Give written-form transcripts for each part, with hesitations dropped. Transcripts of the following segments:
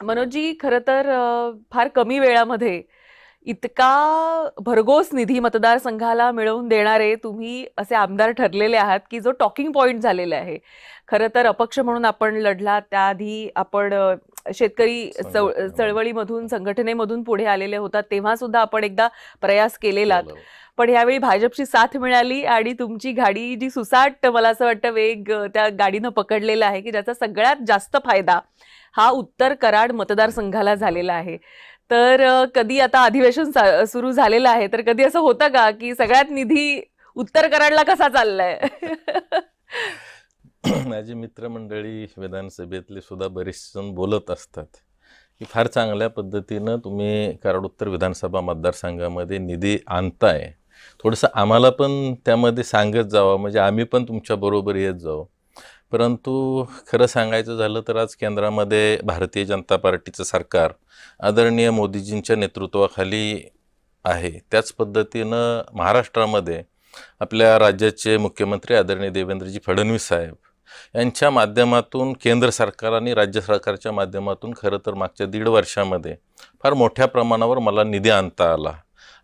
मनोजजी, खरं तर फार कमी वेळामध्ये इतका भरघोस निधी मतदारसंघाला मिळवून देणारे तुम्ही असे आमदार ठरलेले आहात की जो टॉकिंग पॉइंट झालेला आहे. खरं तर अपक्ष म्हणून आपण लढला, त्याआधी आपण शेतकरी संघटनेमध्ये चळवळीमधून, संघटनेमधून पुढे आलेले होतात, तेव्हा सुद्धा आपण एकदा प्रयास केलेलात. केलं. पण यावेळी भाजपची साथ मिळाली आणि तुमची गाडी जी सुसाट, मला असं वाटतं, वेग त्या गाडीनं पकडलेला आहे की ज्याचा सगळ्यात जास्त फायदा हा उत्तर कराड मतदारसंघाला झालेला आहे. तर कधी आता अधिवेशन सुरू झालेलं आहे, तर कधी असं होतं का की सगळ्यात निधी उत्तर कराडला कसा चाललाय? माझी मित्रमंडळी विधानसभेतले सुद्धा बरेच जण बोलत असतात की फार चांगल्या पद्धतीनं तुम्ही कराड उत्तर विधानसभा मतदारसंघामध्ये निधी आणताय. थोडंसं आम्हाला पण त्यामध्ये सांगत जावं, म्हणजे आम्ही पण तुमच्याबरोबर येत जाऊ. परंतु खरं सांगायचं झालं तर आज केंद्रामध्ये भारतीय जनता पार्टीचं सरकार आदरणीय मोदीजींच्या नेतृत्वाखाली आहे. त्याच पद्धतीनं महाराष्ट्रामध्ये आपल्या राज्याचे मुख्यमंत्री आदरणीय देवेंद्रजी फडणवीस साहेब यांच्या माध्यमातून केंद्र सरकार आणि राज्य सरकारच्या माध्यमातून खरं तर मागच्या 1.5 वर्षामध्ये फार मोठ्या प्रमाणावर मला निधी आणता आला.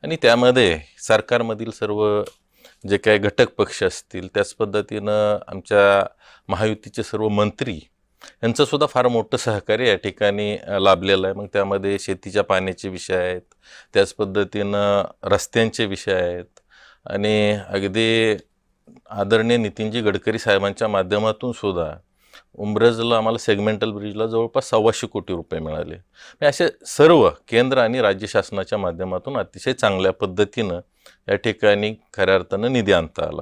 आणि त्यामध्ये सरकारमधील सर्व जे काही घटक पक्ष असतील, त्याच पद्धतीनं आमच्या महायुतीचे सर्व मंत्री यांचंसुद्धा फार मोठं सहकार्य या ठिकाणी लाभलेलं आहे. मग त्यामध्ये शेतीच्या पाण्याचे विषय आहेत, त्याच पद्धतीनं रस्त्यांचे विषय आहेत आणि अगदी आदरणीय नितीनजी गडकरी साहेबांच्या माध्यमातून सुद्धा उंब्रजला आम्हाला सेगमेंटल ब्रिजला जवळपास 125 कोटी रुपये मिळाले. असे सर्व केंद्र आणि राज्य शासनाच्या माध्यमातून अतिशय चांगल्या पद्धतीनं या ठिकाणी खऱ्या अर्थानं निधी आणता आला.